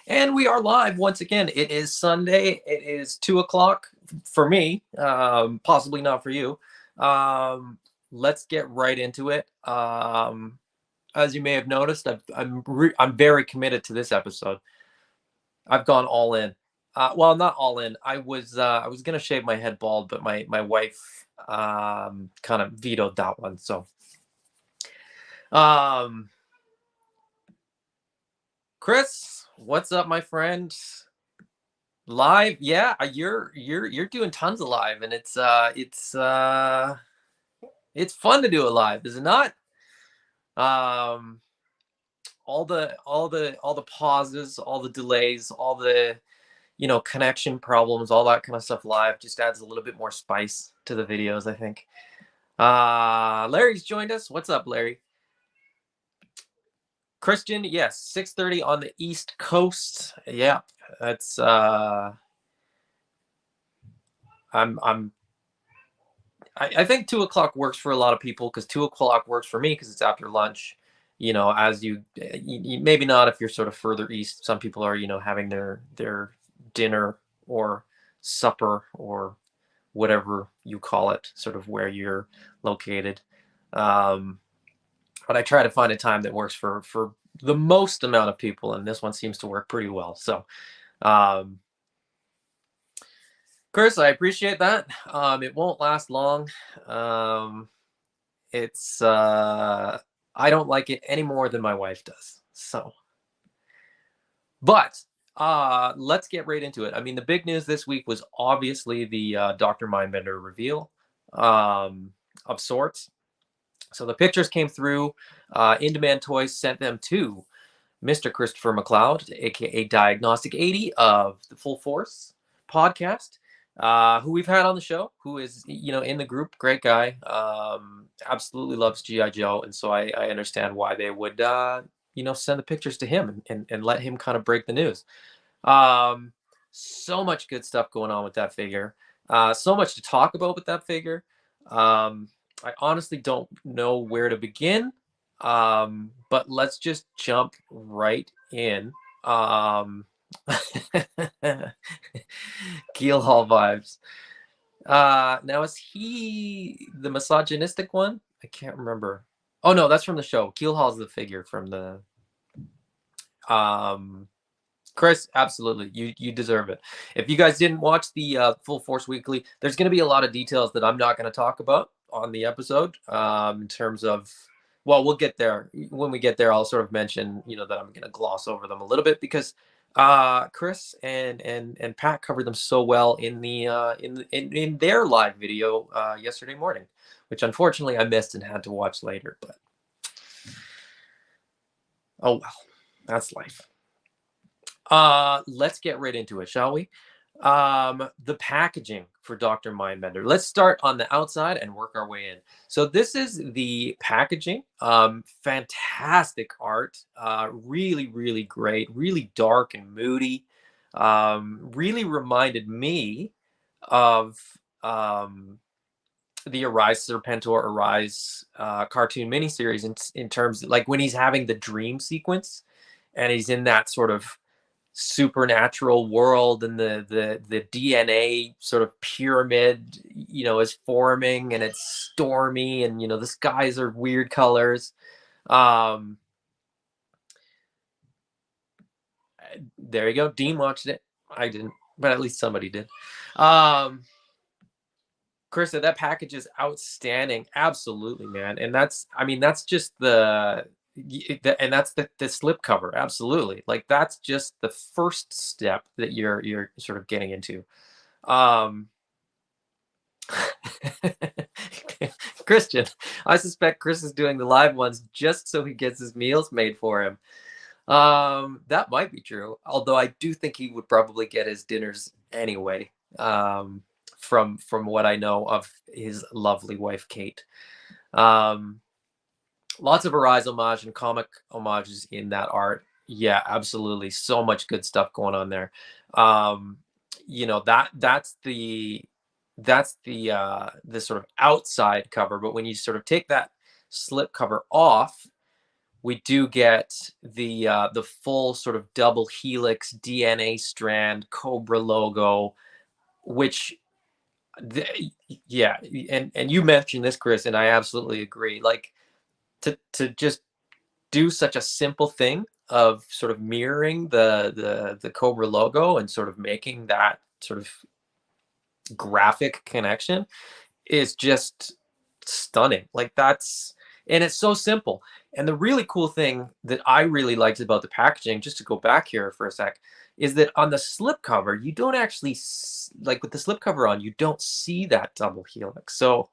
And we are live once again. It is Sunday. It is 2 o'clock for me, possibly not for you. Let's get right into it. As you may have noticed, I'm very committed to this episode. I've gone all in. Well, not all in. I was gonna shave my head bald, but my wife kind of vetoed that one. So um, Chris, what's up, my friend? Live, yeah, you're doing tons of live, and it's fun to do it live, is it not? Um, all the pauses, all the delays, all the connection problems, all that kind of stuff live just adds a little bit more spice to the videos, I think. Larry's joined us. What's up, Larry? Christian, yes, 6:30 on the East Coast. Yeah, that's I think 2 o'clock works for a lot of people because 2 o'clock works for me because it's after lunch. As you maybe not if you're sort of further east. Some people are having their dinner or supper or whatever you call it, sort of where you're located. Um, but I try to find a time that works for the most amount of people, and this one seems to work pretty well. So. Um, Chris, I appreciate that. It won't last long. Um, it's I don't like it any more than my wife does. So, but let's get right into it. I mean, the big news this week was obviously the Dr. Mindbender reveal of sorts. So the pictures came through. In-Demand Toys sent them to Mr. Christopher McLeod, aka Diagnostic 80 of the Full Force podcast, who we've had on the show, who is in the group, great guy, absolutely loves GI Joe, and so I understand why they would send the pictures to him and let him kind of break the news. So much good stuff going on with that figure, so much to talk about with that figure. I honestly don't know where to begin. But let's just jump right in. Keel Hall vibes. Now is he the misogynistic one? I can't remember. Oh no, that's from the show. Keel Hall's the figure from the Chris, absolutely. You deserve it. If you guys didn't watch the Full Force Weekly, there's going to be a lot of details that I'm not going to talk about on the episode in terms of, well, we'll get there. When we get there, I'll sort of mention, that I'm going to gloss over them a little bit because Chris and Pat covered them so well in the in their live video yesterday morning, which unfortunately I missed and had to watch later, but oh well, that's life. Let's get right into it, shall we? The packaging for Dr. Mindbender. Let's start on the outside and work our way in. So this is the packaging. Fantastic art. Really, really great. Really dark and moody. Really reminded me of the Arise Serpentor Arise cartoon miniseries in terms of, like, when he's having the dream sequence and he's in that sort of supernatural world and the DNA sort of pyramid is forming and it's stormy and the skies are weird colors. There you go. Dean watched it. I didn't, but at least somebody did. Krista, that package is outstanding. Absolutely, man. And that's, I mean, that's just and that's the slip cover. Absolutely. Like that's just the first step that you're sort of getting into. Um, Christian, I suspect Chris is doing the live ones just so he gets his meals made for him. That might be true. Although I do think he would probably get his dinners anyway. From what I know of his lovely wife Kate. Um, Lots of Arise homage and comic homages in that art. Yeah, absolutely. So much good stuff going on there. Um, that's the sort of outside cover, but when you sort of take that slip cover off, we do get the full sort of double helix DNA strand Cobra logo, which yeah, and you mentioned this, Chris, and I absolutely agree. Like to just do such a simple thing of sort of mirroring the Cobra logo and sort of making that sort of graphic connection is just stunning. Like that's and it's so simple. And the really cool thing that I really liked about the packaging, just to go back here for a sec, is that on the slipcover, you don't actually like with the slipcover on, you don't see that double helix. So,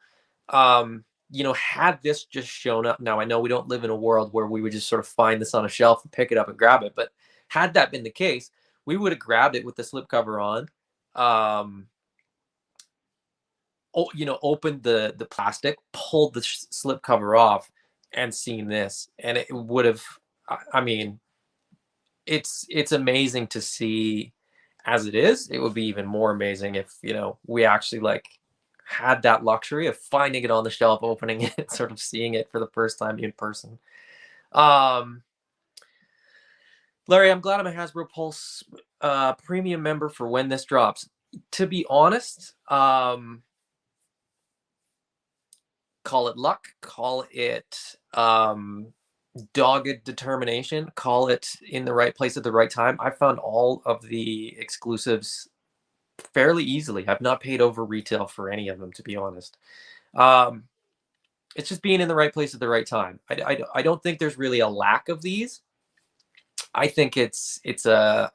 had this just shown up, now I know we don't live in a world where we would just sort of find this on a shelf and pick it up and grab it, but had that been the case, we would have grabbed it with the slipcover on. Um, opened the plastic, pulled the slip cover off, and seen this, and it would have. I mean, it's amazing to see as it is. It would be even more amazing if we actually like had that luxury of finding it on the shelf, opening it, sort of seeing it for the first time in person. Um, Larry, I'm glad I'm a Hasbro Pulse premium member for when this drops. To be honest, call it luck, call it dogged determination, call it in the right place at the right time. I found all of the exclusives fairly easily. I've not paid over retail for any of them, to be honest. Um, it's just being in the right place at the right time. I don't think there's really a lack of these. I think it's a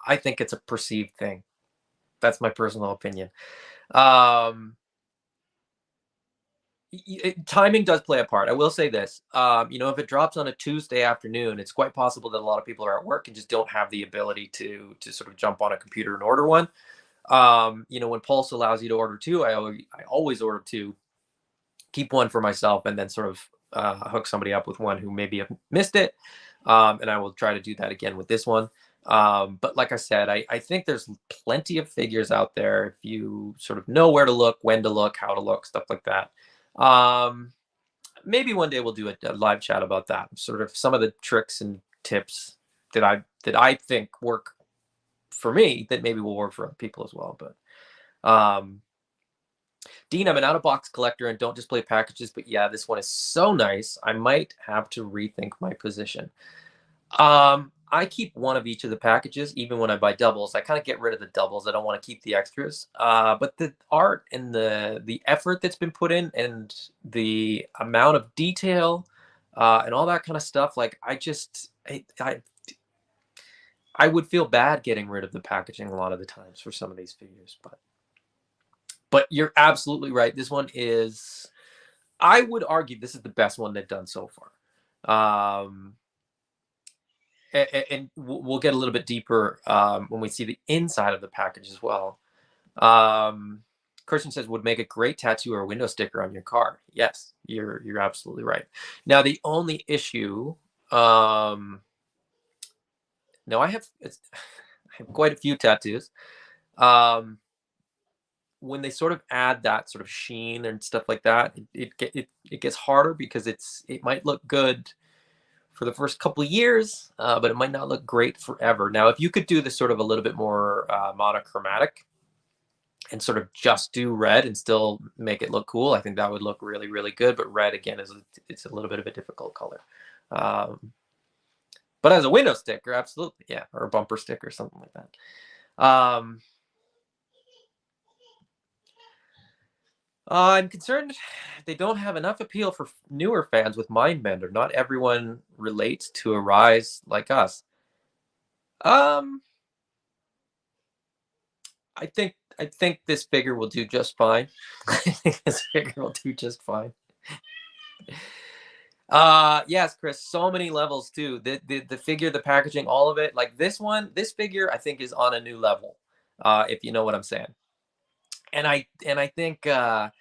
perceived thing. That's my personal opinion. Um, Timing does play a part. I will say this. If it drops on a Tuesday afternoon, it's quite possible that a lot of people are at work and just don't have the ability to sort of jump on a computer and order one. When Pulse allows you to order two, I always order two, keep one for myself, and then sort of hook somebody up with one who maybe have missed it. And I will try to do that again with this one. But like I said, I think there's plenty of figures out there if you sort of know where to look, when to look, how to look, stuff like that. Maybe one day we'll do a live chat about that. Sort of some of the tricks and tips that I think work for me that maybe will work for other people as well. But Dean, I'm an out-of-box collector and don't just play packages, but yeah, this one is so nice. I might have to rethink my position. I keep one of each of the packages, even when I buy doubles. I kind of get rid of the doubles. I don't want to keep the extras. But the art and the effort that's been put in and the amount of detail and all that kind of stuff, like I would feel bad getting rid of the packaging a lot of the times for some of these figures. But you're absolutely right. This one is, I would argue, this is the best one they've done so far. And we'll get a little bit deeper when we see the inside of the package as well. Christian says, would make a great tattoo or a window sticker on your car. Yes, you're absolutely right. Now, the only issue, now I have quite a few tattoos. When they sort of add that sort of sheen and stuff like that, it gets harder because it might look good for the first couple of years, but it might not look great forever. Now, if you could do this sort of a little bit more monochromatic and sort of just do red and still make it look cool, I think that would look really, really good. But red, again, it's a little bit of a difficult color. But as a window sticker, absolutely, yeah, or a bumper sticker, something like that. I'm concerned they don't have enough appeal for newer fans with Mindbender. Not everyone relates to Arise like us. Um, I think this figure will do just fine. I think this figure will do just fine. Yes, Chris, so many levels too. The figure, the packaging, all of it. Like this one, this figure I think is on a new level. If you know what I'm saying. And I think with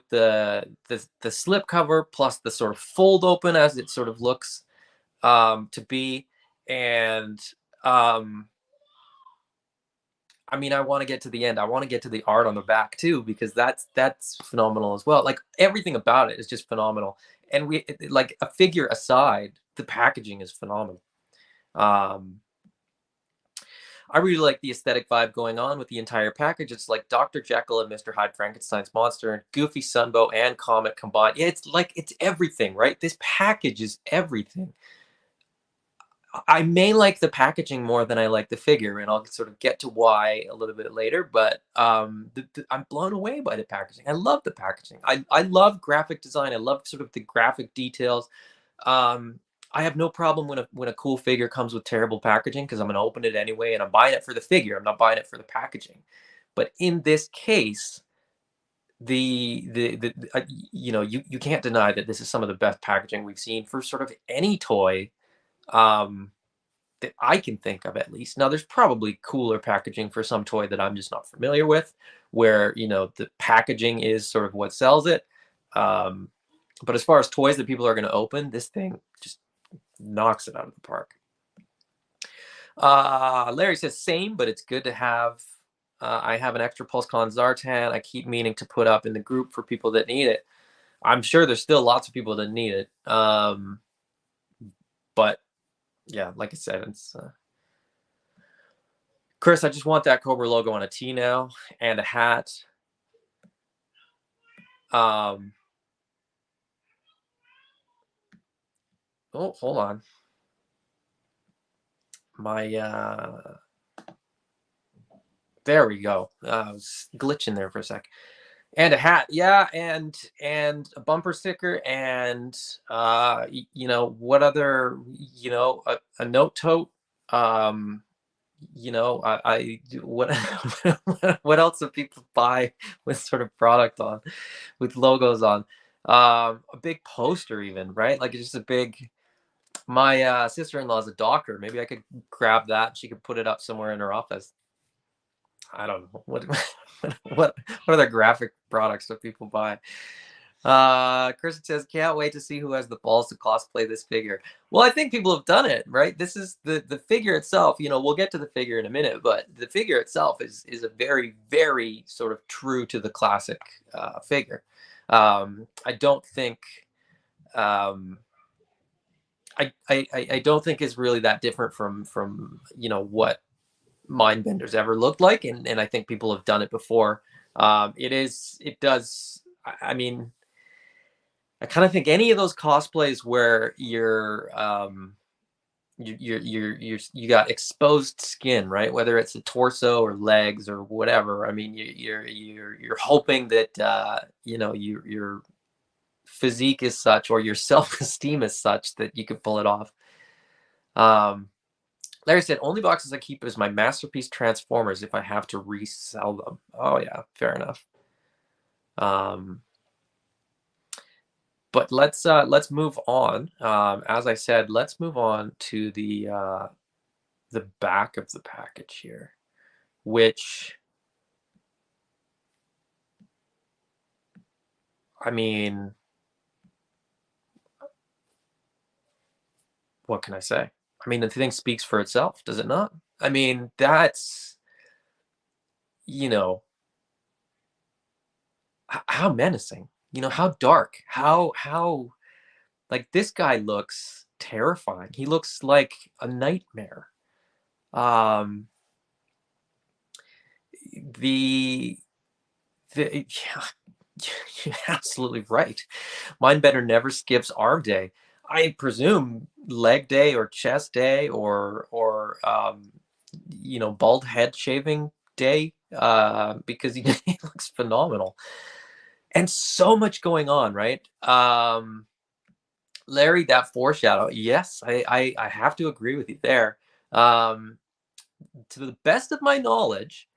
the slip cover plus the sort of fold open as it sort of looks to be, and um I mean, I want to get to the end. I want to get to the art on the back too, because that's phenomenal as well. Like everything about it is just phenomenal. And like a figure aside, the packaging is phenomenal. Um, I really like the aesthetic vibe going on with the entire package. It's like Dr. Jekyll and Mr. Hyde, Frankenstein's monster, and Goofy Sunbow and Comet combined. Yeah, it's like it's everything, right? This package is everything. I may like the packaging more than I like the figure, and I'll sort of get to why a little bit later. But I'm blown away by the packaging. I love the packaging. I love graphic design. I love sort of the graphic details. Um, I have no problem when a cool figure comes with terrible packaging because I'm going to open it anyway, and I'm buying it for the figure. I'm not buying it for the packaging. But in this case, you can't deny that this is some of the best packaging we've seen for sort of any toy. Um, that I can think of at least. Now, there's probably cooler packaging for some toy that I'm just not familiar with, where the packaging is sort of what sells it. Um, but as far as toys that people are going to open, this thing just knocks it out of the park. Larry says same, but it's good to have. I have an extra PulseCon Zartan. I keep meaning to put up in the group for people that need it. I'm sure there's still lots of people that need it. But yeah, like I said, it's. Chris, I just want that Cobra logo on a tee now and a hat. Oh, hold on. There we go. I was glitching there for a sec. And a hat, yeah, and a bumper sticker, and what other, a note tote. Um, what what else do people buy with sort of product on, with logos on? A big poster even, right? Like it's just a big. My sister-in-law is a doctor. Maybe I could grab that. She could put it up somewhere in her office. I don't know what other graphic products do people buy. Kristen says, can't wait to see who has the balls to cosplay this figure. Well, I think people have done it, right? This is the figure itself. We'll get to the figure in a minute, but the figure itself is a very, very sort of true to the classic figure. I don't think I don't think is really that different from what Mindbender's ever looked like, and I think people have done it before. It does. I mean, I kind of think any of those cosplays where you got exposed skin, right? Whether it's a torso or legs or whatever. I mean, you're hoping that your physique is such or your self-esteem is such that you could pull it off. Larry said, only boxes I keep is my Masterpiece Transformers if I have to resell them. Oh, yeah, fair enough. But let's move on. As I said, let's move on to the back of the package here, which, I mean, what can I say? I mean, the thing speaks for itself, does it not? I mean, that's, how menacing, how dark, how like this guy looks terrifying. He looks like a nightmare. Um, the yeah, you're absolutely right. Mindbender never skips arm day. I presume leg day or chest day or bald head shaving day because he looks phenomenal. And so much going on, right? Larry, that foreshadow, yes, I have to agree with you there. Um, to the best of my knowledge,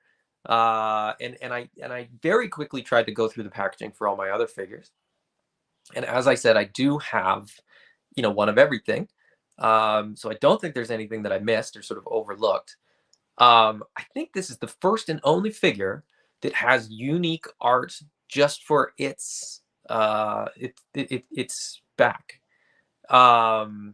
and I very quickly tried to go through the packaging for all my other figures. And as I said, I do have, one of everything. So I don't think there's anything that I missed or sort of overlooked. I think this is the first and only figure that has unique art just for its back. Um,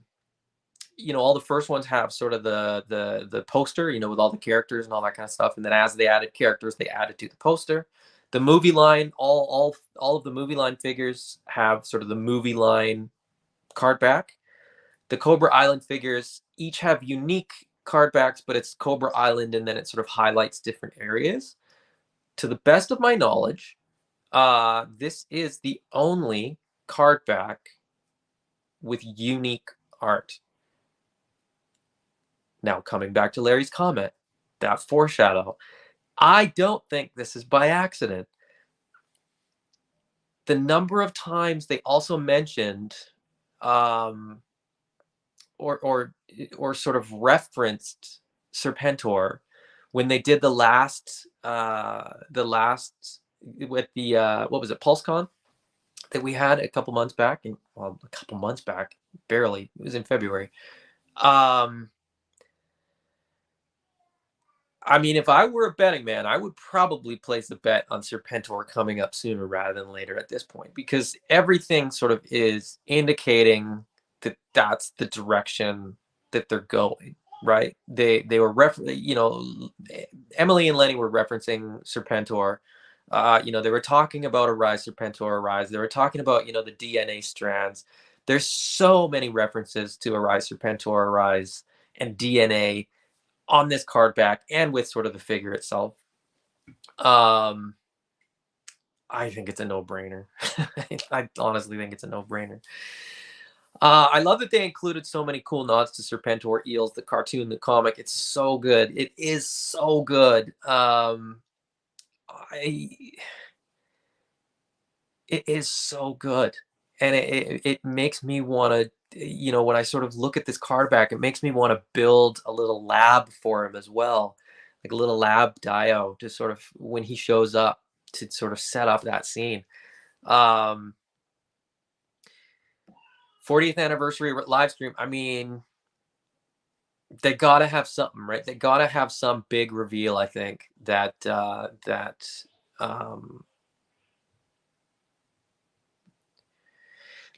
all the first ones have sort of the poster, with all the characters and all that kind of stuff. And then as they added characters, they added to the poster. The movie line, all of the movie line figures have sort of the movie line card back. The Cobra Island figures each have unique card backs, but it's Cobra Island, and then it sort of highlights different areas. To the best of my knowledge, this is the only card back with unique art. Now, coming back to Larry's comment, that foreshadow, I don't think this is by accident. The number of times they also mentioned or sort of referenced Serpentor when they did the last with the what was it, PulseCon that we had a couple months back, and well, a couple months back, barely. It was in February. I mean, if I were a betting man, I would probably place a bet on Serpentor coming up sooner rather than later at this point, because everything sort of is indicating that that's the direction that they're going, right? They were Emily and Lenny were referencing Serpentor. They were talking about Arise, Serpentor, Arise. They were talking about, the DNA strands. There's so many references to Arise, Serpentor, Arise, and DNA on this card back and with sort of the figure itself. I think it's a no-brainer. I honestly think it's a no-brainer. I love that they included so many cool nods to Serpentor, Eels, the cartoon, the comic. It's so good. It is so good. It is so good, and it makes me want to, when I sort of look at this card back, it makes me want to build a little lab for him as well, like a little lab dio to sort of, when he shows up, to sort of set up that scene. 40th anniversary live stream. I mean, they gotta have something, right? They gotta have some big reveal. I think that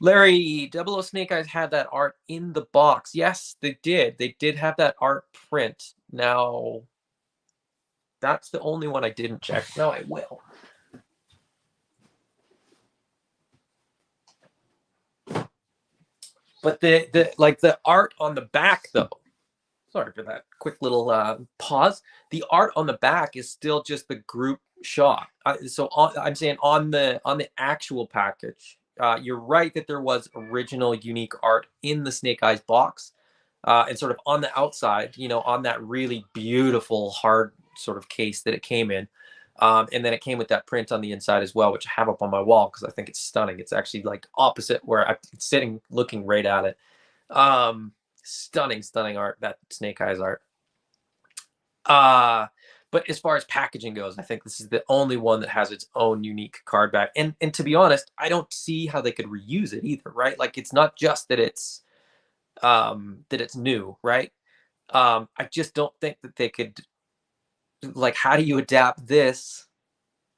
Larry, Double O Snake Eyes had that art in the box. Yes, they did. They did have that art print. Now, that's the only one I didn't check. No, I will. But the art on the back, though. Sorry for that quick little pause. The art on the back is still just the group shot. I'm saying on the actual package. You're right that there was original unique art in the Snake Eyes box, and sort of on the outside, on that really beautiful hard sort of case that it came in. And then it came with that print on the inside as well, which I have up on my wall because I think it's stunning. It's actually like opposite where I'm sitting, looking right at it. Stunning art, that Snake Eyes art. But as far as packaging goes, I think this is the only one that has its own unique card back. And to be honest, I don't see how they could reuse it either, right? Like, it's not just that it's new, right? I just don't think that they could, like, how do you adapt this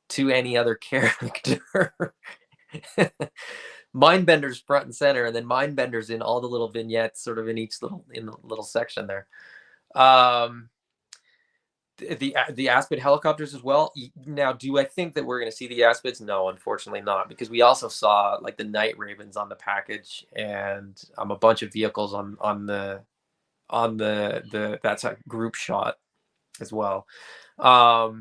to any other character? Mindbender's front and center, and then Mindbender's in all the little vignettes, sort of in the little section there. The Aspid helicopters as well. Now, do I think that we're going to see the Aspids? No, unfortunately not, because we also saw like the Night Ravens on the package, and a bunch of vehicles on the that's a group shot as well. But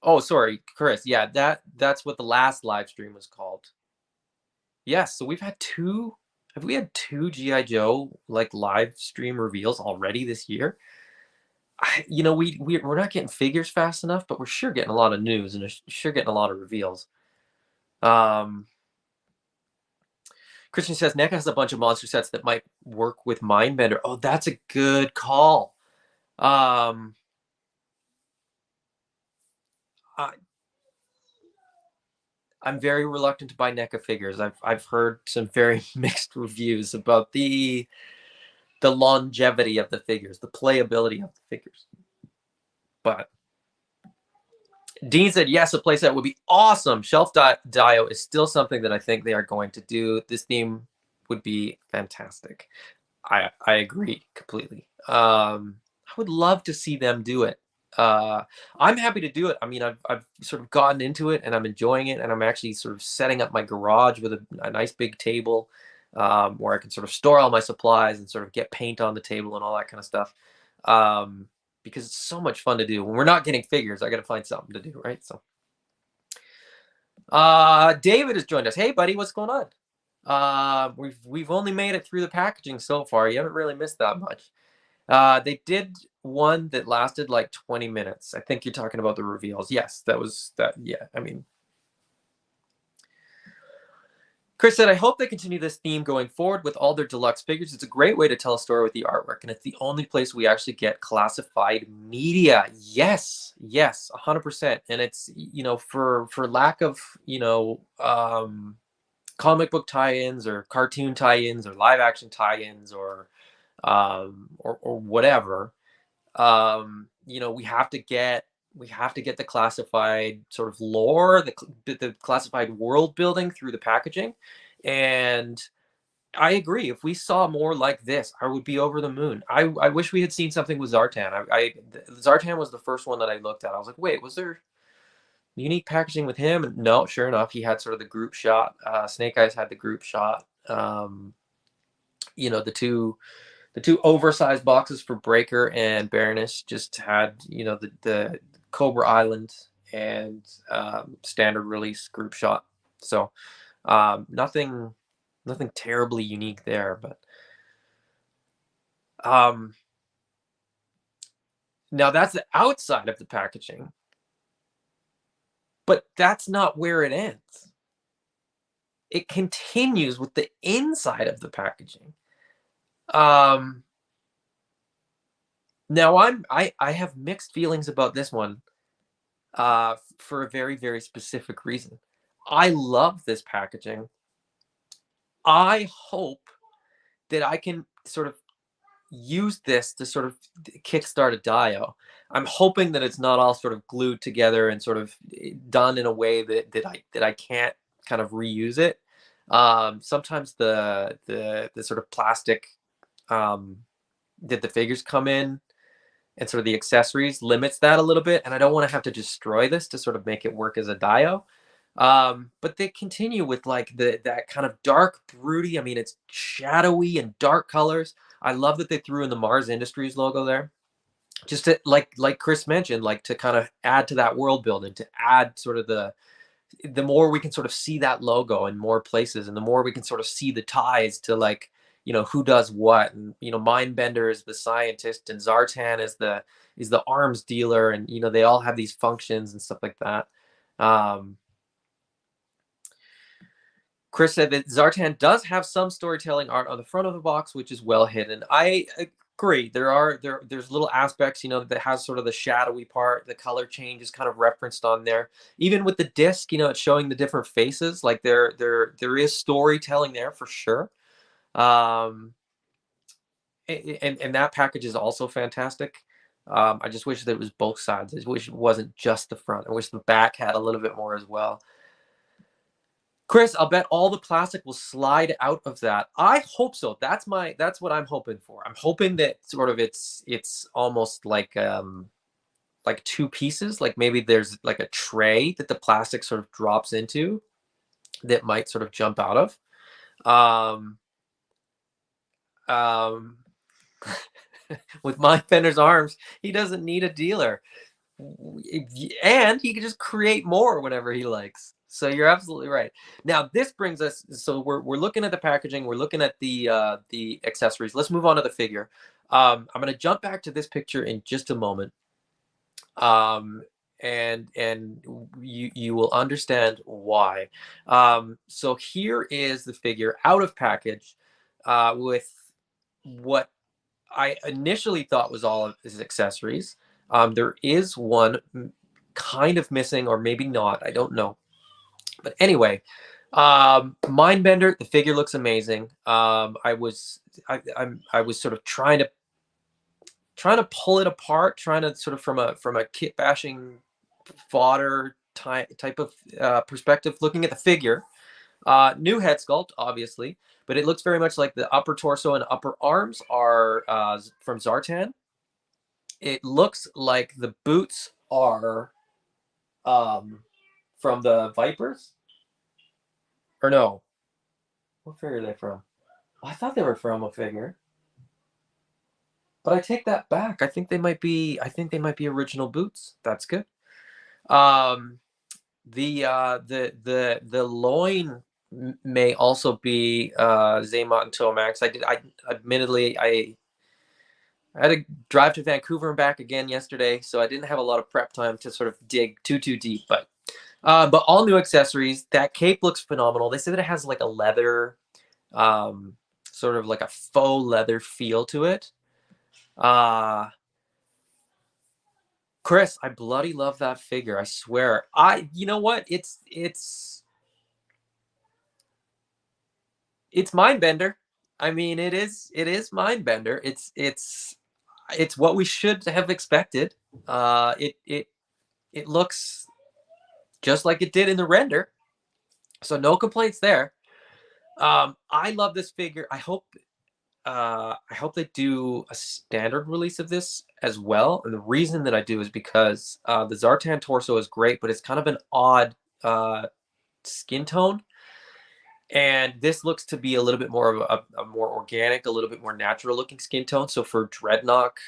oh, sorry, Chris. Yeah, that's what the last live stream was called. Yes, so we've had two have we had 2 GI Joe like live stream reveals already this year? You know, we're not getting figures fast enough, but we're sure getting a lot of news and sure getting a lot of reveals. Um, Christian says NECA has a bunch of monster sets that might work with Mindbender. Oh, that's a good call. Um, I, I'm very reluctant to buy NECA figures. I've heard some very mixed reviews about the longevity of the figures, the playability of the figures. But Dean said, yes, a playset would be awesome. Shelf Dio is still something that I think they are going to do. This theme would be fantastic. I agree completely. I would love to see them do it. I'm happy to do it. I mean, I've sort of gotten into it and I'm enjoying it, and I'm actually sort of setting up my garage with a nice big table where I can sort of store all my supplies and sort of get paint on the table and all that kind of stuff. Because it's so much fun to do. When we're not getting figures, I got to find something to do, right? So, David has joined us. Hey, buddy, what's going on? We've only made it through the packaging so far. You haven't really missed that much. They did one that lasted like 20 minutes. I think you're talking about the reveals. Yes, that was that. Yeah, I mean, Chris said, I hope they continue this theme going forward with all their deluxe figures. It's a great way to tell a story with the artwork, and it's the only place we actually get classified media. Yes, yes, 100%. And it's, you know, for lack of, you know, comic book tie-ins or cartoon tie-ins or live action tie-ins or whatever, you know, we have to get the classified sort of lore, the classified world building through the packaging. And I agree. If we saw more like this, I would be over the moon. I wish we had seen something with Zartan. Zartan was the first one that I looked at. I was like, wait, was there unique packaging with him? And no, sure enough, he had sort of the group shot. Snake Eyes had the group shot. You know, the two oversized boxes for Breaker and Baroness just had, you know, the Cobra Island and standard release group shot. So nothing terribly unique there, but now that's the outside of the packaging, but that's not where it ends. It continues with the inside of the packaging. Now I have mixed feelings about this one for a very, very specific reason. I love this packaging. I hope that I can sort of use this to sort of kickstart a Dio. I'm hoping that it's not all sort of glued together and sort of done in a way that I can't kind of reuse it. Sometimes the sort of plastic that the figures come in and sort of the accessories limits that a little bit, and I don't want to have to destroy this to sort of make it work as a Dio. But they continue with like that kind of dark broody. I mean, it's shadowy and dark colors. I love that they threw in the Mars Industries logo there, just to like Chris mentioned, like to kind of add to that world building, to add sort of the more we can sort of see that logo in more places, and the more we can sort of see the ties to, like, you know, who does what. And, you know, Mindbender is the scientist and Zartan is the arms dealer, and, you know, they all have these functions and stuff like that. Chris said that Zartan does have some storytelling art on the front of the box, which is well hidden. I agree. There's little aspects, you know, that has sort of the shadowy part. The color change is kind of referenced on there. Even with the disc, you know, it's showing the different faces. Like there is storytelling there for sure. And that package is also fantastic. I just wish that it was both sides. I wish it wasn't just the front. I wish the back had a little bit more as well. Chris, I'll bet all the plastic will slide out of that. I hope so. That's what I'm hoping for. I'm hoping that sort of it's almost like two pieces. Like maybe there's like a tray that the plastic sort of drops into that might sort of jump out of. With Mindbender's arms, he doesn't need a dealer, and he can just create more whenever he likes. So you're absolutely right. Now this brings us. So we're looking at the packaging. We're looking at the accessories. Let's move on to the figure. I'm going to jump back to this picture in just a moment. Um, and you will understand why. So here is the figure out of package, with what I initially thought was all of his accessories. There is one kind of missing, or maybe not. I don't know. But anyway, Mindbender. The figure looks amazing. I was sort of trying to pull it apart, trying to sort of from a kit bashing fodder type of perspective, looking at the figure. New head sculpt, obviously, but it looks very much like the upper torso and upper arms are from Zartan. It looks like the boots are from the Vipers. Or no, what figure are they from? Oh, I thought they were from a figure, but I take that back. I think they might be. I think they might be original boots. That's good. Um, the loin may also be Zaymot and Tomax. I admittedly I had to drive to Vancouver and back again yesterday, so I didn't have a lot of prep time to sort of dig too deep. But all new accessories. That cape looks phenomenal. They say that it has like a leather, sort of like a faux leather feel to it. Chris, I bloody love that figure. I swear. You know what? It's Mindbender. I mean, it is Mindbender. It's what we should have expected. It looks just like it did in the render, so no complaints there. I love this figure. I hope they do a standard release of this as well. And the reason that I do is because the Zartan torso is great, but it's kind of an odd skin tone. And this looks to be a little bit more of a more organic, a little bit more natural looking skin tone. So for Dreadnought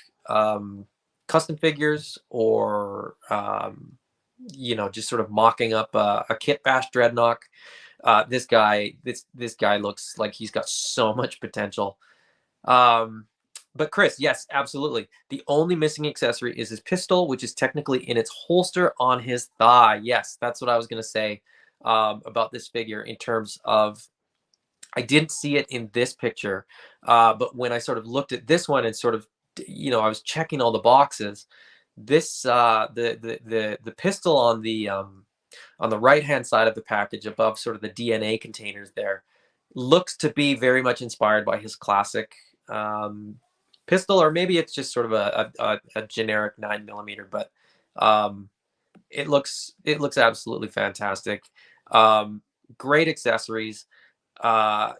custom figures, or just sort of mocking up a kit bash Dreadnought, this guy looks like he's got so much potential. But Chris, yes, absolutely. The only missing accessory is his pistol, which is technically in its holster on his thigh. Yes, that's what I was going to say about this figure in terms of, I didn't see it in this picture, but when I sort of looked at this one and sort of, I was checking all the boxes. This the pistol on the right hand side of the package above sort of the DNA containers there looks to be very much inspired by his classic pistol, or maybe it's just sort of a generic 9mm, but it looks absolutely fantastic. Great accessories. I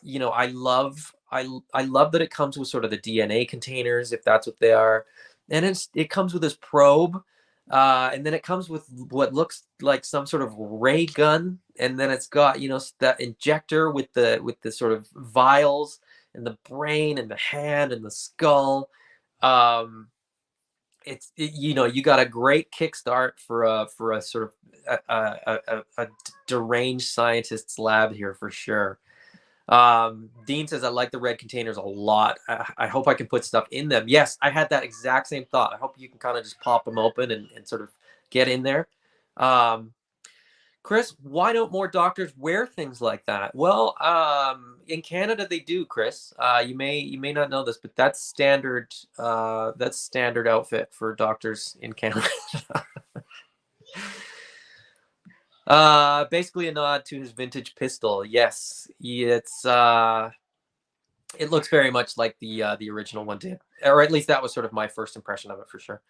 love that it comes with sort of the DNA containers, if that's what they are, and it comes with this probe, and then it comes with what looks like some sort of ray gun, and then it's got that injector with the sort of vials, and the brain and the hand and the skull. You got a great kickstart for a sort of a deranged scientist's lab here for sure. Dean says, I like the red containers a lot. I hope I can put stuff in them. Yes, I had that exact same thought. I hope you can kind of just pop them open and sort of get in there. Chris, why don't more doctors wear things like that? Well, in Canada they do, Chris. You may not know this, but that's standard outfit for doctors in Canada. Basically a nod to his vintage pistol. Yes, it looks very much like the original one did, or at least that was sort of my first impression of it for sure.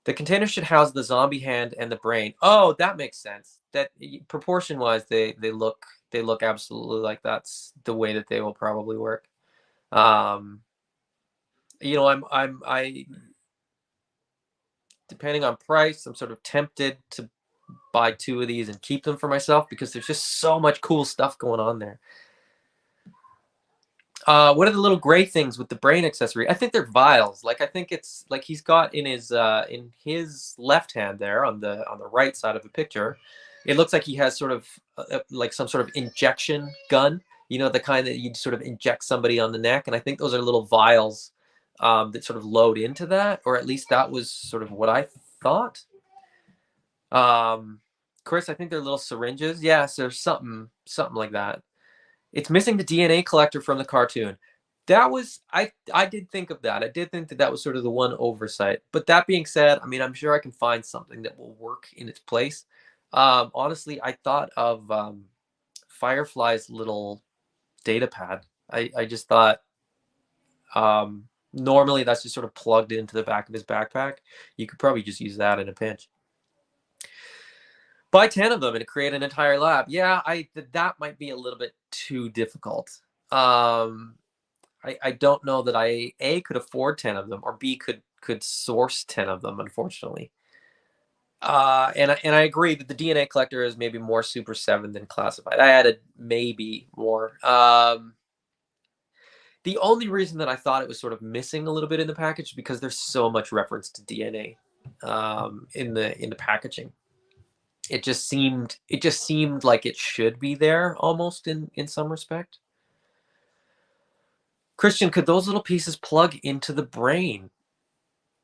The container should house the zombie hand and the brain. Oh, that makes sense. That proportion wise, they look absolutely like that's the way that they will probably work. I depending on price, I'm sort of tempted to buy 2 of these and keep them for myself because there's just so much cool stuff going on there. What are the little gray things with the brain accessory? I think they're vials. Like I think it's he's got in his left hand there on the right side of the picture. It looks like he has sort of like some sort of injection gun, the kind that you'd sort of inject somebody on the neck. And I think those are little vials that sort of load into that, or at least that was sort of what I thought. Chris, I think they're little syringes. Yes, there's something like that. It's missing the DNA collector from the cartoon. That was I did think of that. I did think that that was sort of the one oversight. But that being said, I mean, I'm sure I can find something that will work in its place. Honestly, I thought of Firefly's little data pad. I just thought normally that's just sort of plugged into the back of his backpack. You could probably just use that in a pinch. Buy 10 of them and create an entire lab. Yeah, that might be a little bit too difficult. I don't know that I A could afford 10 of them, or B could source 10 of them, unfortunately. And I agree that the DNA collector is maybe more Super 7 than classified. I added maybe more. The only reason that I thought it was sort of missing a little bit in the package is because there's so much reference to DNA in the packaging. It just seemed like it should be there almost in some respect. Christian, could those little pieces plug into the brain?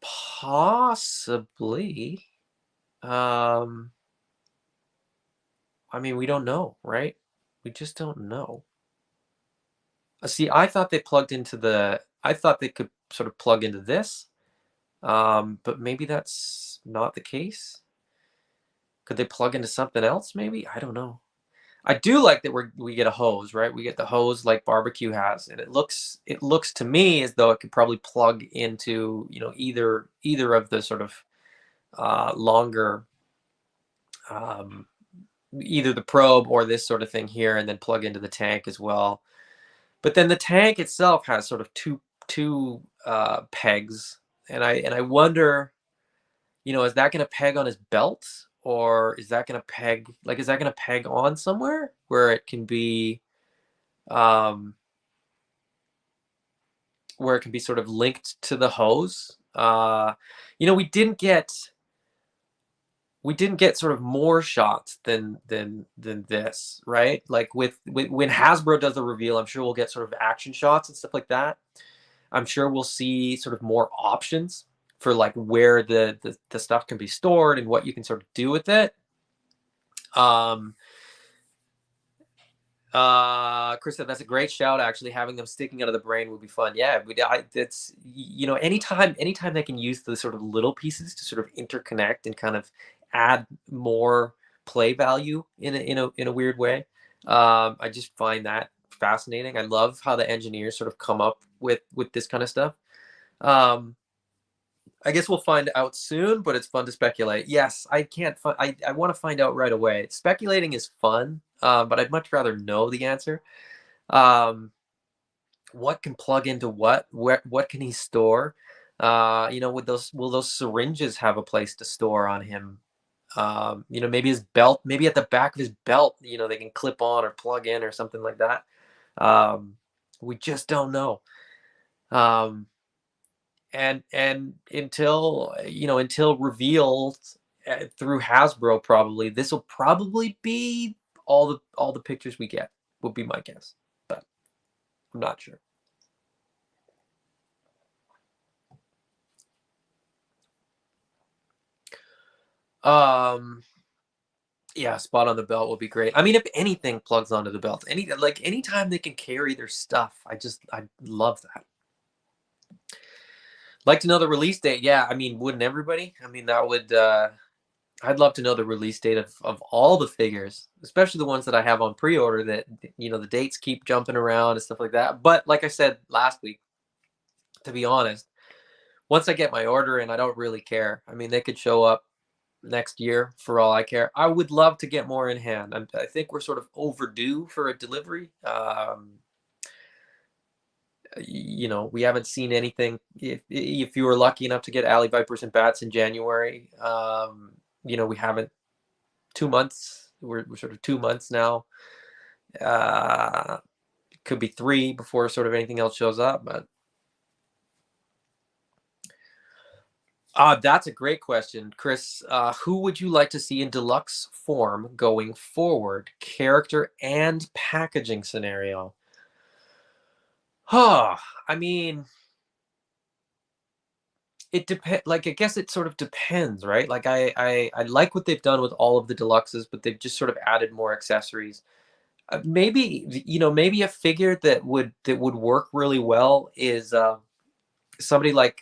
Possibly. I mean, we don't know, right? We just don't know. See, I thought they plugged into I thought they could sort of plug into this, but maybe that's not the case. Could they plug into something else? Maybe, I don't know. I do like that we get a hose, right? We get the hose like barbecue has, and it looks to me as though it could probably plug into either of the sort of longer, um, either the probe or this sort of thing here, and then plug into the tank as well. But then the tank itself has sort of two pegs, and I wonder, is that going to peg on his belt, or is that going to peg on somewhere where it can be, um, sort of linked to the hose? We didn't get sort of more shots than this, right? Like with when Hasbro does the reveal, I'm sure we'll get sort of action shots and stuff like that. I'm sure we'll see sort of more options for like where the stuff can be stored and what you can sort of do with it. Chris said that's a great shout. Actually, having them sticking out of the brain would be fun. Yeah, it's anytime they can use the sort of little pieces to sort of interconnect and kind of add more play value in a weird way. I just find that fascinating. I love how the engineers sort of come up with this kind of stuff. I guess we'll find out soon, but it's fun to speculate. Yes, I can't. I want to find out right away. Speculating is fun, but I'd much rather know the answer. What can plug into what? What can he store? With will those syringes have a place to store on him? Maybe his belt, maybe at the back of his belt, they can clip on or plug in or something like that. We just don't know. And until revealed through Hasbro, probably this will probably be all the pictures we get, would be my guess, but I'm not sure. Yeah, spot on the belt will be great. I mean, if anything plugs onto the belt, anytime they can carry their stuff, I love that. Like to know the release date. Yeah, I mean, wouldn't everybody? I mean, that would I'd love to know the release date of all the figures, especially the ones that I have on pre-order that the dates keep jumping around and stuff like that. But like I said last week, to be honest, once I get my order in, I don't really care. I mean, they could show up next year for all I care. I would love to get more in hand. I think we're sort of overdue for a delivery. We haven't seen anything. If you were lucky enough to get Alley Vipers and Bats in January, we haven't. 2 months. We're sort of 2 months now. Could be 3 before sort of anything else shows up, but That's a great question, Chris. Who would you like to see in deluxe form going forward? Character and packaging scenario. Huh. I mean, it depends. Like, I guess it sort of depends, right? Like, I like what they've done with all of the deluxes, but they've just sort of added more accessories. Maybe maybe a figure that would work really well is somebody like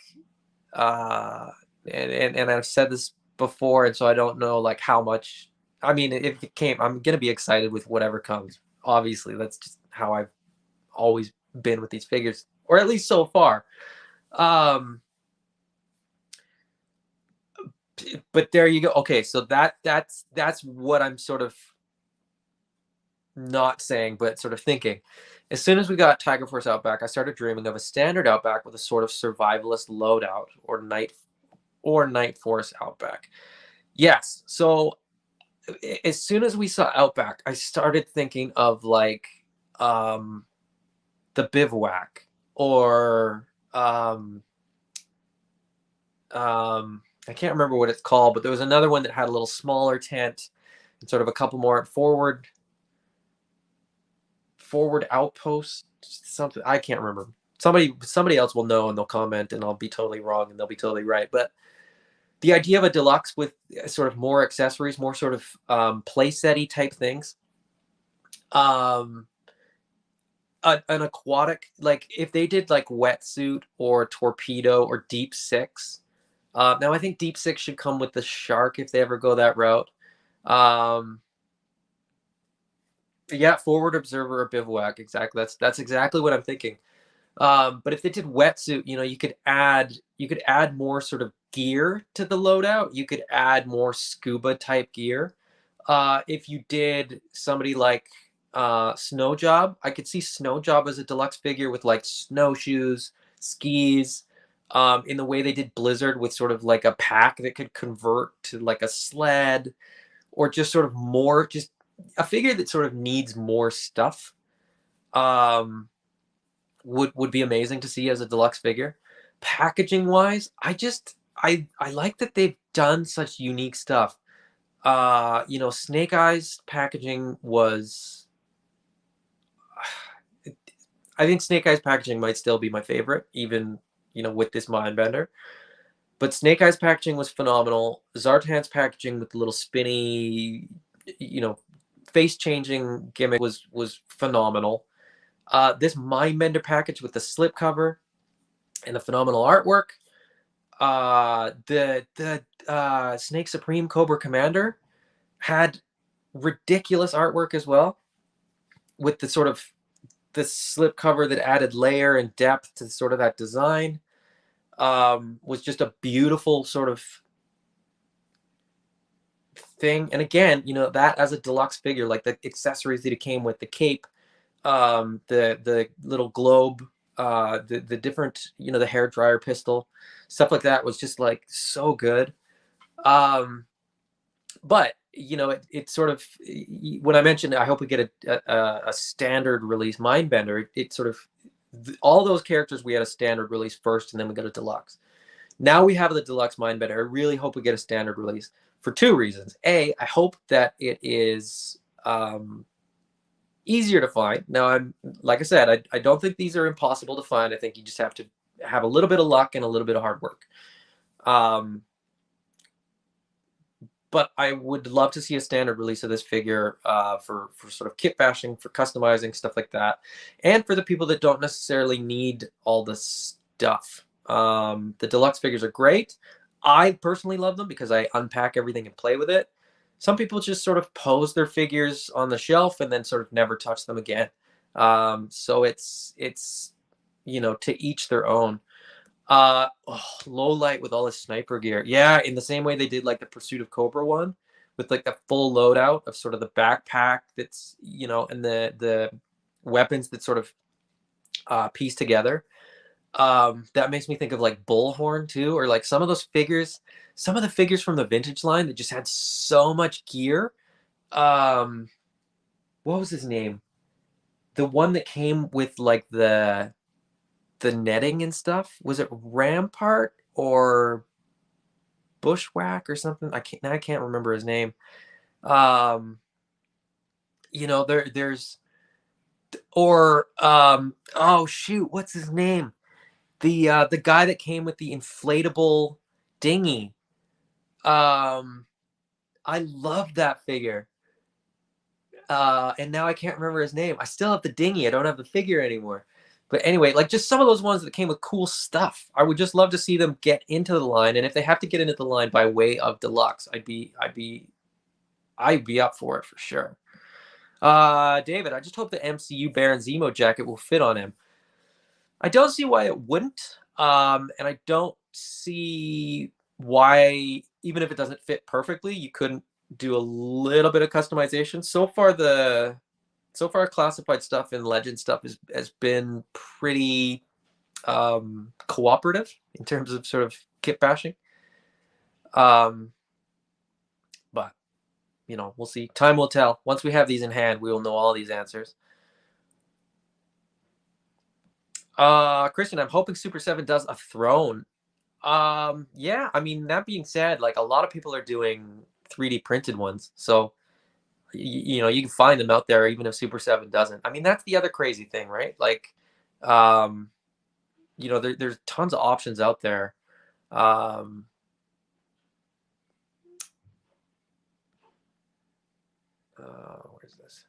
uh, and I've said this before, and so I don't know like how much. I mean, if it came, I'm gonna be excited with whatever comes. Obviously, that's just how I've always been with these figures, or at least so far. Um, but there you go. Okay, so that's what I'm sort of not saying, but sort of thinking. As soon as we got Tiger Force Outback, I started dreaming of a standard Outback with a sort of survivalist loadout, or Night Force Outback. Yes. So as soon as we saw Outback, I started thinking of like um the Bivouac, or I can't remember what it's called, but there was another one that had a little smaller tent and sort of a couple more forward outposts, something I can't remember. Somebody else will know and they'll comment, and I'll be totally wrong and they'll be totally right. But the idea of a deluxe with sort of more accessories, more sort of play setty type things. Um, an aquatic, like if they did like wetsuit or torpedo or deep six. Now I think deep six should come with the shark if they ever go that route. Um, yeah, forward observer or bivouac, exactly. That's exactly what I'm thinking. But if they did wetsuit, you could add more sort of gear to the loadout. You could add more scuba type gear. If you did somebody like Snow Job, I could see Snow Job as a deluxe figure with like snowshoes, skis, in the way they did Blizzard with sort of like a pack that could convert to like a sled, or just sort of more, just a figure that sort of needs more stuff. Um, would be amazing to see as a deluxe figure. Packaging wise, I like that they've done such unique stuff. Snake Eyes packaging was, I think Snake Eyes packaging might still be my favorite, even with this mind bender. But Snake Eyes packaging was phenomenal. Zartan's packaging with the little spinny, you know, face changing gimmick was phenomenal. This mind bender package with the slip cover and the phenomenal artwork. The Snake Supreme Cobra Commander had ridiculous artwork as well, with the sort of the slip cover that added layer and depth to sort of that design. Was just a beautiful sort of thing. And again, that as a deluxe figure, like the accessories that it came with, the cape, the little globe, the different, the hair dryer pistol, stuff like that was just like so good. Um, but it sort of, when I mentioned I hope we get a standard release Mindbender, it sort of, all those characters we had a standard release first, and then we got a deluxe. Now we have the deluxe Mindbender. I really hope we get a standard release for two reasons. A, I hope that it is easier to find. Now, like I said, I don't think these are impossible to find. I think you just have to have a little bit of luck and a little bit of hard work. But I would love to see a standard release of this figure, for sort of kit bashing, for customizing, stuff like that, and for the people that don't necessarily need all the stuff. The deluxe figures are great. I personally love them because I unpack everything and play with it. Some people just sort of pose their figures on the shelf and then sort of never touch them again. So it's to each their own. Low light with all his sniper gear. Yeah, in the same way they did like the Pursuit of Cobra one, with like the full loadout of sort of the backpack that's, and the weapons that sort of piece together. That makes me think of like Bullhorn too, or like some of the figures from the vintage line that just had so much gear. Um, what was his name? The one that came with like the netting and stuff. Was it Rampart or Bushwhack or something. I can't remember his name. Um, there's or oh shoot, what's his name? The guy that came with the inflatable dinghy. Um, I love that figure. And now I can't remember his name. I still have the dinghy. I don't have the figure anymore. But anyway, like just some of those ones that came with cool stuff. I would just love to see them get into the line. And if they have to get into the line by way of deluxe, I'd be up for it for sure. David, I just hope the MCU Baron Zemo jacket will fit on him. I don't see why it wouldn't. And I don't see why, even if it doesn't fit perfectly, you couldn't do a little bit of customization. So far classified stuff and legend stuff has been pretty cooperative in terms of sort of kit bashing. But we'll see. Time will tell. Once we have these in hand, we will know all these answers. Christian, I'm hoping Super 7 does a throne. Yeah, I mean, that being said, like a lot of people are doing 3D printed ones. So, you can find them out there even if Super 7 doesn't. I mean, that's the other crazy thing, right? Like, there's tons of options out there. Where's this?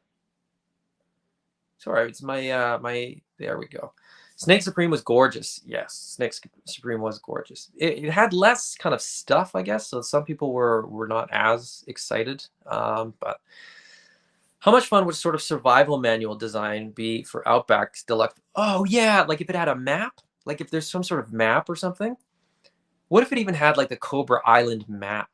Sorry, it's my there we go. Snake Supreme was gorgeous. Yes, Snake Supreme was gorgeous. It had less kind of stuff, I guess, so some people were not as excited. But how much fun would sort of survival manual design be for Outback's Deluxe? Oh yeah, like if it had a map, like if there's some sort of map or something. What if it even had like the Cobra Island map,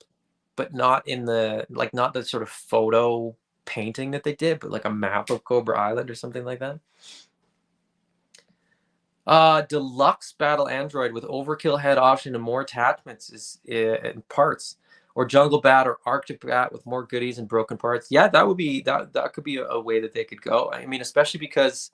but not in not the sort of photo painting that they did, but like a map of Cobra Island or something like that? Deluxe battle android with overkill head option and more attachments and parts, or jungle bat or arctic bat with more goodies and broken parts. Yeah, that could be a way that they could go. I mean, especially because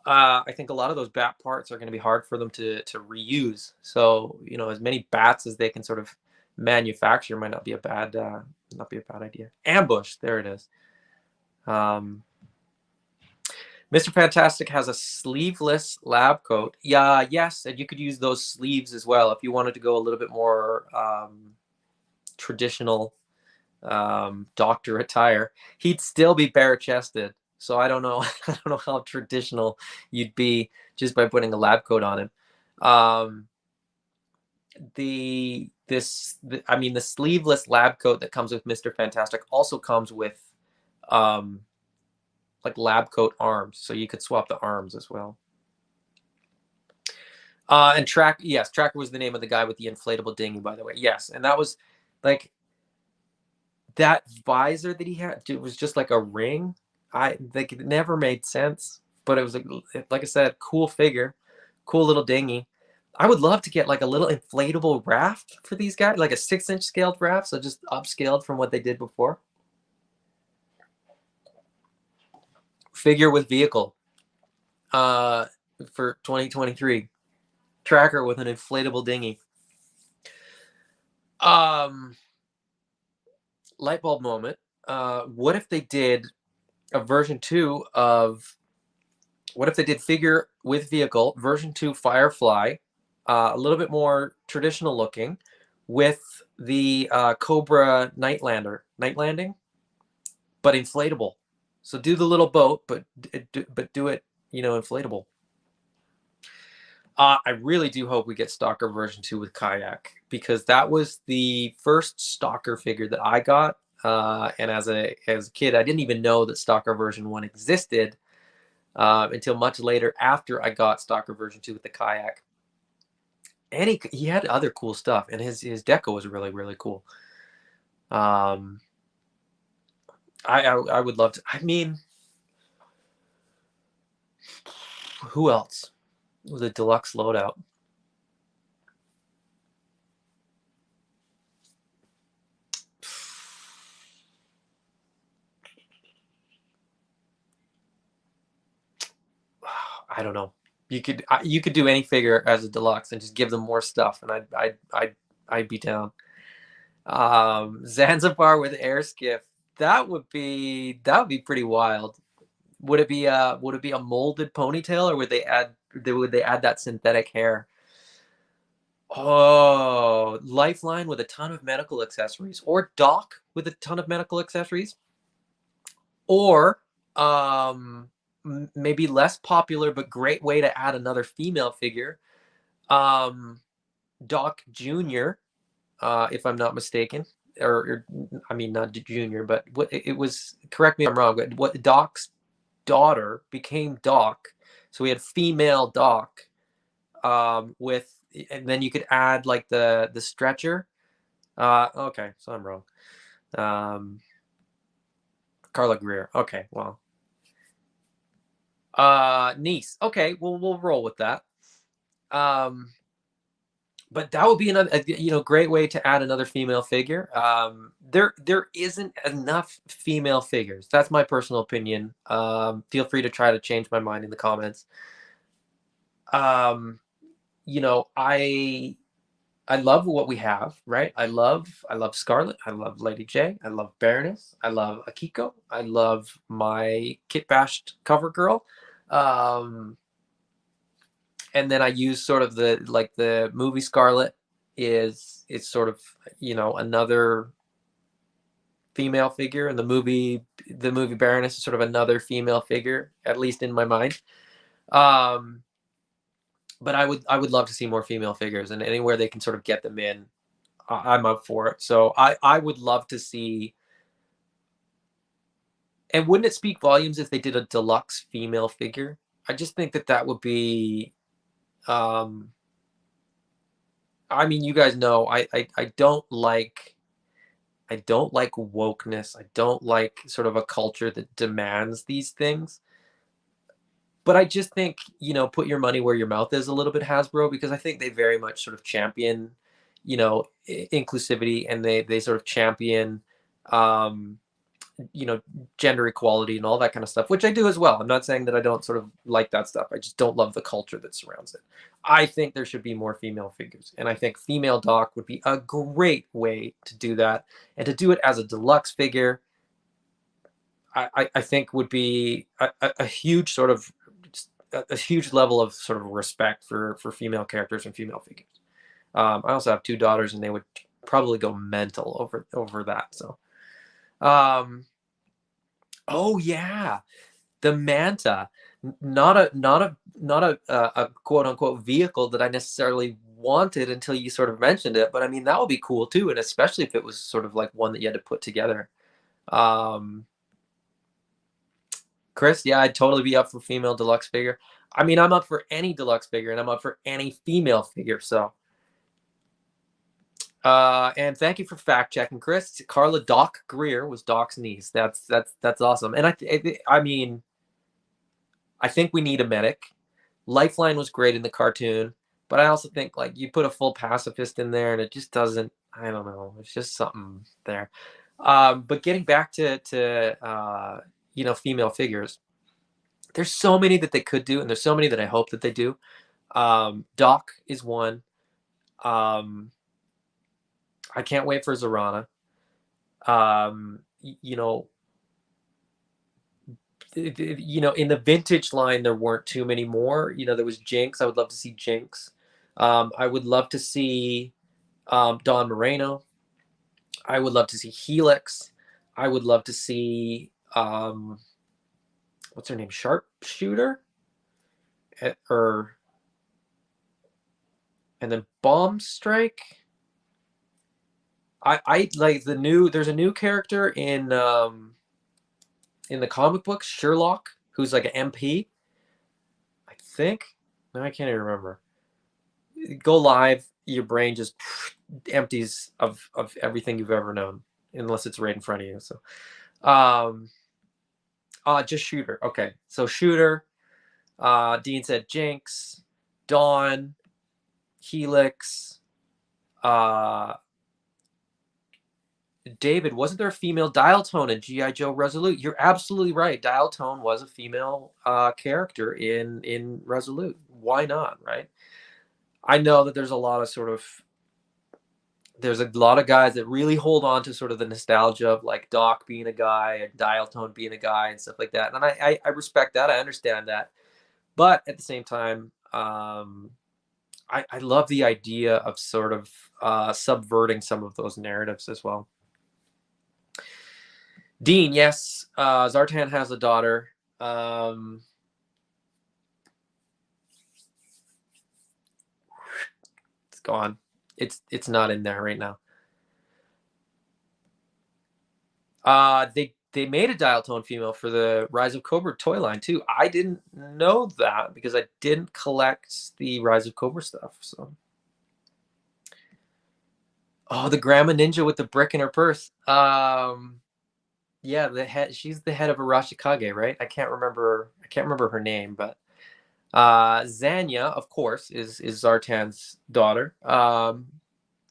I think a lot of those bat parts are going to be hard for them to reuse. So as many bats as they can sort of manufacture might not be a bad idea. Ambush, there it is. Mr. Fantastic has a sleeveless lab coat. Yeah, yes, and you could use those sleeves as well if you wanted to go a little bit more traditional doctor attire. He'd still be bare chested. So I don't know. I don't know how traditional you'd be just by putting a lab coat on him. The sleeveless lab coat that comes with Mr. Fantastic also comes with like lab coat arms, so you could swap the arms as well. And Tracker was the name of the guy with the inflatable dinghy, by the way. Yes, and that was like that visor that he had. It was just like a ring. It never made sense, but it was like I said, cool figure, cool little dinghy. I would love to get like a little inflatable raft for these guys, like a 6-inch scaled raft, so just upscaled from what they did before. Figure with vehicle for 2023. Tracker with an inflatable dinghy. Light bulb moment. What if they did a version 2 of what if they did figure with vehicle version 2 Firefly, a little bit more traditional looking, with the Cobra night landing, but inflatable. So do the little boat, but do it, inflatable. I really do hope we get Stalker version 2 with Kayak, because that was the first Stalker figure that I got. And as a kid, I didn't even know that Stalker version 1 existed until much later after I got Stalker version 2 with the Kayak. And he had other cool stuff, and his deco was really, really cool. I would love to. I mean, who else with a deluxe loadout? I don't know. You could do any figure as a deluxe and just give them more stuff, and I'd be down. Zanzibar with air skiff. That would be pretty wild. Would it be a molded ponytail, or would they add that synthetic hair? Oh, Lifeline with a ton of medical accessories, or Doc with a ton of medical accessories, or maybe less popular but great way to add another female figure. Um, Doc Junior, if I'm not mistaken, or I mean not Junior, but what it was. Correct me if I'm wrong. But what Doc's daughter became Doc, so we had female Doc, with, and then you could add like the stretcher. Okay, so I'm wrong. Um, Carla Greer. Okay, well, niece. Okay, we'll roll with that. Um, but that would be another, great way to add another female figure. There isn't enough female figures. That's my personal opinion. Feel free to try to change my mind in the comments. Um, I love what we have, right? I love Scarlet. I love Lady J. I love Baroness. I love Akiko. I love my Kit Bashed cover girl. Um, and then I use sort of the movie Scarlet is it's sort of, another female figure, and the movie Baroness is sort of another female figure, at least in my mind. Um, but I would love to see more female figures, and anywhere they can sort of get them in, I'm up for it. So I would love to see. And wouldn't it speak volumes if they did a deluxe female figure? I just think that would be. Um, I mean, you guys know I don't like wokeness. I don't like sort of a culture that demands these things. But I just think, put your money where your mouth is a little bit, Hasbro, because I think they very much sort of champion, inclusivity, and they sort of champion, um, you know, gender equality and all that kind of stuff, which I do as well. I'm not saying that I don't sort of like that stuff. I just don't love the culture that surrounds it. I think there should be more female figures, and I think female Doc would be a great way to do that, and to do it as a deluxe figure. I think would be a huge sort of a huge level of sort of respect for female characters and female figures. I also have two daughters, and they would probably go mental over that. So, um, oh yeah, the Manta, not a quote unquote vehicle that I necessarily wanted until you sort of mentioned it. But I mean, that would be cool too, and especially if it was sort of like one that you had to put together. Um, Chris, yeah, I'd totally be up for female deluxe figure. I mean, I'm up for any deluxe figure, and I'm up for any female figure. So, and thank you for fact checking, Chris. Carla Doc Greer was Doc's niece. That's awesome. And I mean, I think we need a medic. Lifeline was great in the cartoon, but I also think like you put a full pacifist in there, and it just doesn't. I don't know. It's just something there. But getting back to female figures, there's so many that they could do, and there's so many that I hope that they do. Doc is one. Um, I can't wait for Zorana. Um, you know, in the vintage line, there weren't too many more. There was Jinx. I would love to see Jinx. I would love to see Don Moreno. I would love to see Helix. I would love to see what's her name, Sharpshooter, or and then Bomb Strike. I like there's a new character in the comic books, Sherlock, who's like an MP, I think. No, I can't even remember. Go live, your brain just empties of everything you've ever known, unless it's right in front of you. So, um, just Shooter. Okay, so Shooter. Dean said Jinx, Dawn, Helix. David, wasn't there a female Dial Tone in G.I. Joe Resolute? You're absolutely right. Dial Tone was a female character in Resolute. Why not, right? I know that there's a lot of sort of there's a lot of guys that really hold on to sort of the nostalgia of like Doc being a guy and Dial Tone being a guy and stuff like that. And I respect that. I understand that. But at the same time, I love the idea of sort of subverting some of those narratives as well. Dean, yes, Zartan has a daughter. It's gone. It's not in there right now. They made a dial tone female for the Rise of Cobra toy line too. I didn't know that because I didn't collect the Rise of Cobra stuff. So, oh, the Grandma Ninja with the brick in her purse. Yeah, the head. She's the head of Arashikage, right? I can't remember. I can't remember her name, but Zanya, of course, is Zartan's daughter.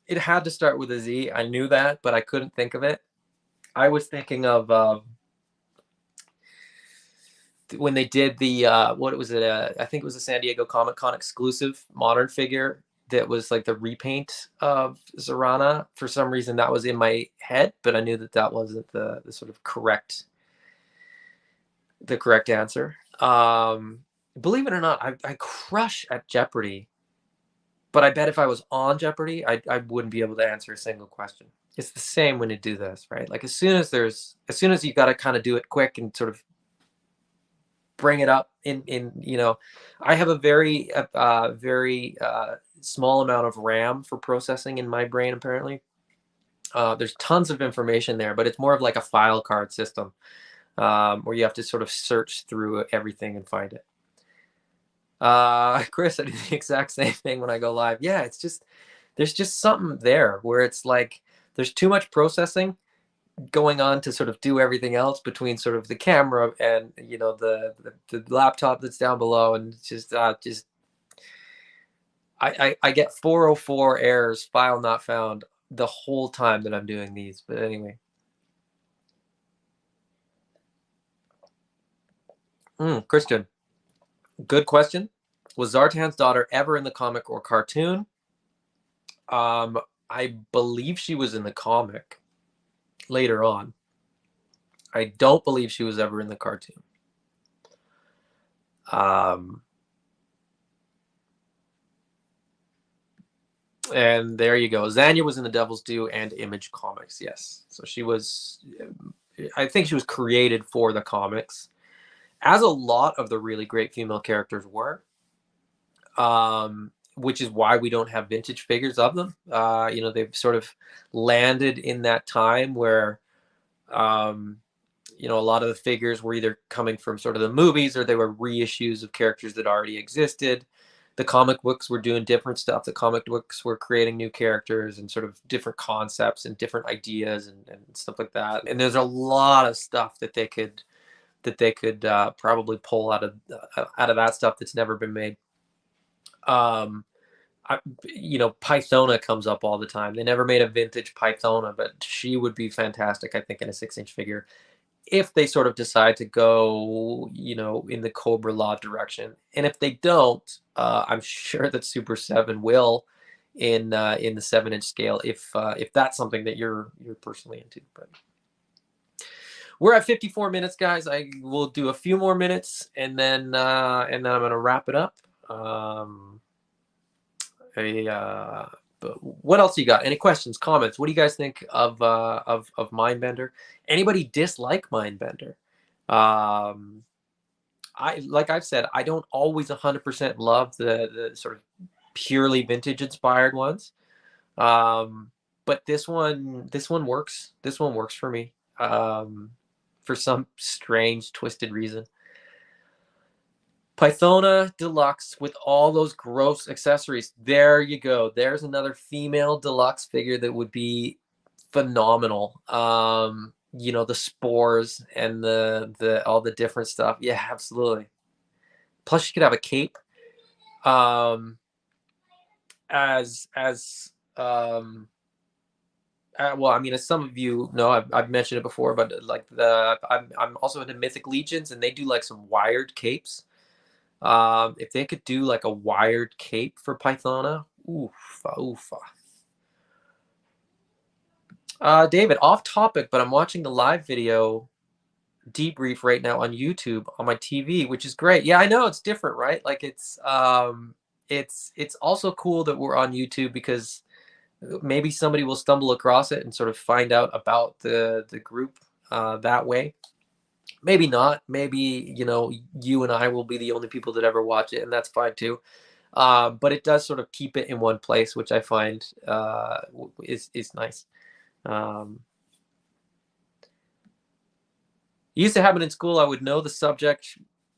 It had to start with a Z. I knew that, but I couldn't think of it. I was thinking of when they did the what was it? I think it was a San Diego Comic Con exclusive modern figure that was like the repaint of Zorana. For some reason, that was in my head, but I knew that that wasn't the sort of correct answer. Believe it or not, I crush at Jeopardy, but I bet if I was on Jeopardy, I wouldn't be able to answer a single question. It's the same when you do this, right? Like as soon as you got to kind of do it quick and sort of bring it up in I have a very small amount of RAM for processing in my brain. Apparently, there's tons of information there, but it's more of like a file card system where you have to sort of search through everything and find it. Chris, I do the exact same thing when I go live. Yeah, it's just there's just something there where it's like there's too much processing going on to sort of do everything else between sort of the camera and the laptop that's down below, and just I get 404 errors, file not found, the whole time that I'm doing these. But anyway, Christian, good question. Was Zartan's daughter ever in the comic or cartoon? I believe she was in the comic later on. I don't believe she was ever in the cartoon. And there you go. Zanya was in the Devil's Due and Image Comics. Yes. So she was, I think she was created for the comics, as a lot of the really great female characters were, which is why we don't have vintage figures of them. They've sort of landed in that time where, a lot of the figures were either coming from sort of the movies or they were reissues of characters that already existed. The comic books were doing different stuff. The comic books were creating new characters and sort of different concepts and different ideas and stuff like that. And there's a lot of stuff that they could probably pull out of that stuff that's never been made. Pythona comes up all the time. They never made a vintage Pythona, but she would be fantastic, I think, in a 6-inch figure, if they sort of decide to go, in the Cobra Law direction. And if they don't, I'm sure that Super 7 will in the 7-inch scale, if that's something that you're personally into. But we're at 54 minutes, guys. I will do a few more minutes, and then I'm gonna wrap it up. But what else you got? Any questions, comments? What do you guys think of Mindbender? Anybody dislike Mindbender? Like I've said, I don't always 100% love the sort of purely vintage inspired ones. But this one works. This one works for me. For some strange twisted reason. Pythona Deluxe with all those gross accessories. There you go. There's another female deluxe figure that would be phenomenal. The spores and the all the different stuff. Yeah, absolutely. Plus, you could have a cape. As some of you know, I've mentioned it before, but like I'm also into Mythic Legions, and they do like some wired capes. If they could do like a wired cape for Pythona, oof. David, off topic, but I'm watching the live video debrief right now on YouTube on my TV, which is great. Yeah, I know it's different, right? Like it's also cool that we're on YouTube because maybe somebody will stumble across it and sort of find out about the group that way. Maybe not. Maybe, you and I will be the only people that ever watch it, and that's fine too. But it does sort of keep it in one place, which I find is nice. It used to happen in school. I would know the subject,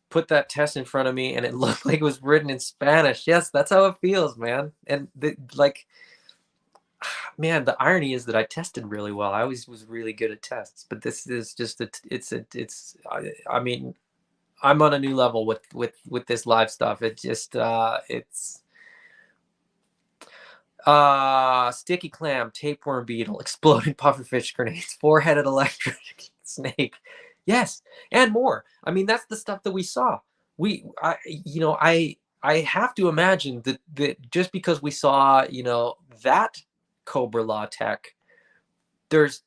put that test in front of me, and it looked like it was written in Spanish. Yes, that's how it feels, man. And man, the irony is that I tested really well. I always was really good at tests, but this is just I mean, I'm on a new level with this live stuff. It just it's sticky clam, tapeworm beetle, exploding pufferfish grenades, four-headed electric snake. Yes, and more. I mean, that's the stuff that we saw. I have to imagine that just because we saw, that Cobra Law tech, there's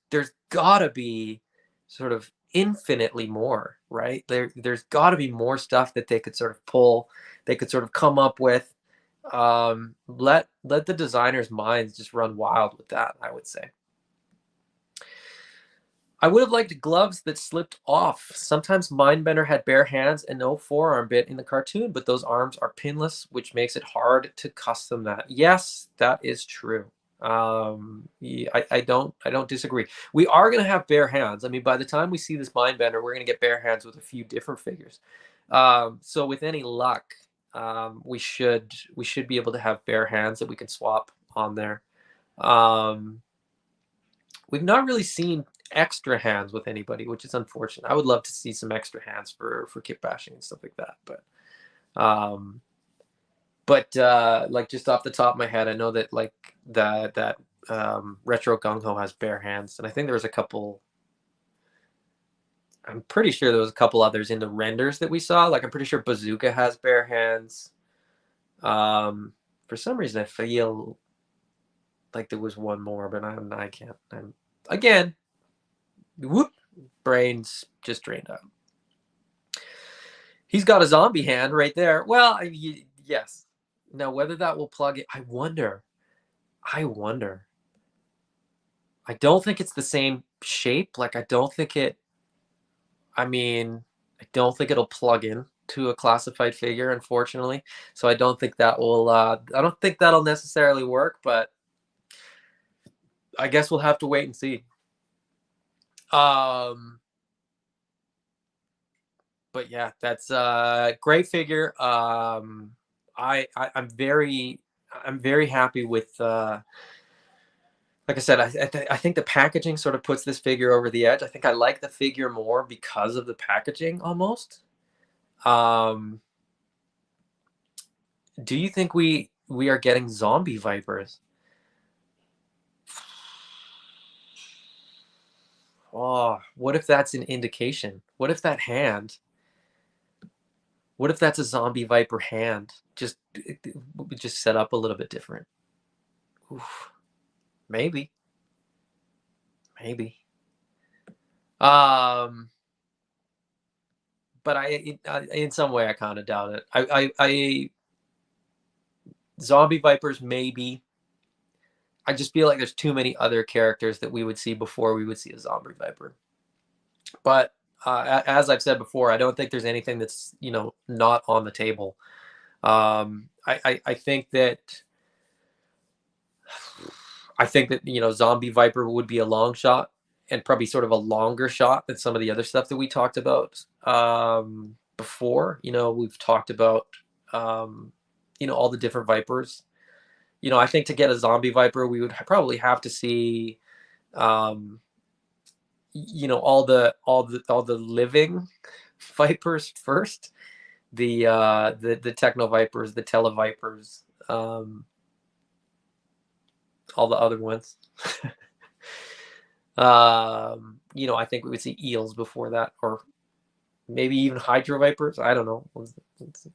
gotta be sort of infinitely more, right? There's gotta be more stuff that they could sort of pull, they could sort of come up with. Let the designers' minds just run wild with that, I would say. I would have liked gloves that slipped off. Sometimes Mindbender had bare hands and no forearm bit in the cartoon, but those arms are pinless, which makes it hard to custom that. Yes, that is true. Yeah, I don't disagree. We are going to have bare hands. I mean, by the time we see this Mindbender, we're going to get bare hands with a few different figures. So with any luck, we should be able to have bare hands that we can swap on there. We've not really seen extra hands with anybody, which is unfortunate. I would love to see some extra hands for kit bashing and stuff like that. But like just off the top of my head, I know that like that Retro Gung Ho has bare hands, and I think there was a couple. I'm pretty sure there was a couple others in the renders that we saw. Like I'm pretty sure Bazooka has bare hands. For some reason, I feel like there was one more, but I can't. Again, whoop, brains just drained out. He's got a zombie hand right there. Well, yes. Now, whether that will plug it, I wonder. I don't think it's the same shape. Like, I don't think it'll plug in to a classified figure, unfortunately. So I don't think that'll necessarily work, but I guess we'll have to wait and see. But yeah, that's a great figure. I'm very happy with like I said, I think the packaging sort of puts this figure over the edge. I think I like the figure more because of the packaging almost. Do you think we are getting zombie vipers? Oh, what if that's an indication? What if that's a zombie viper hand? Just set up a little bit different. Oof. Maybe. But in some way, I kind of doubt it. Zombie vipers, maybe. I just feel like there's too many other characters that we would see before we would see a zombie viper. But as I've said before, I don't think there's anything that's not on the table. I think that zombie viper would be a long shot and probably sort of a longer shot than some of the other stuff that we talked about before. We've talked about all the different vipers. I think to get a zombie viper, we would probably have to see all the living vipers first, the techno vipers, the tele vipers, all the other ones. I think we would see eels before that, or maybe even hydro vipers. I don't know. Let's see.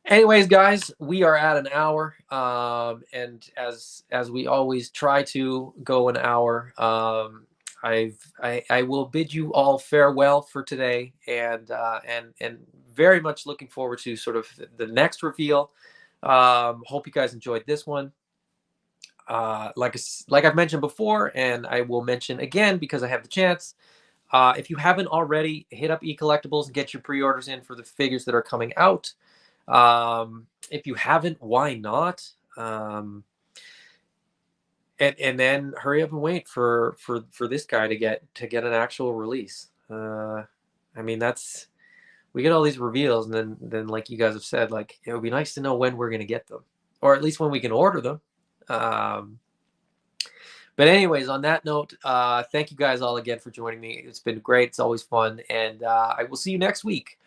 Anyways, guys, we are at an hour, and as we always try to go an hour, I will bid you all farewell for today, and very much looking forward to sort of the next reveal. Hope you guys enjoyed this one. Like I've mentioned before, and I will mention again because I have the chance. If you haven't already, hit up eCollectibles and get your pre-orders in for the figures that are coming out. If you haven't, why not? And then hurry up and wait for this guy to get an actual release. I mean, that's we get all these reveals, and then like you guys have said, like it would be nice to know when we're gonna get them, or at least when we can order them. Um, but anyways, on that note, thank you guys all again for joining me. It's been great. It's always fun, and I will see you next week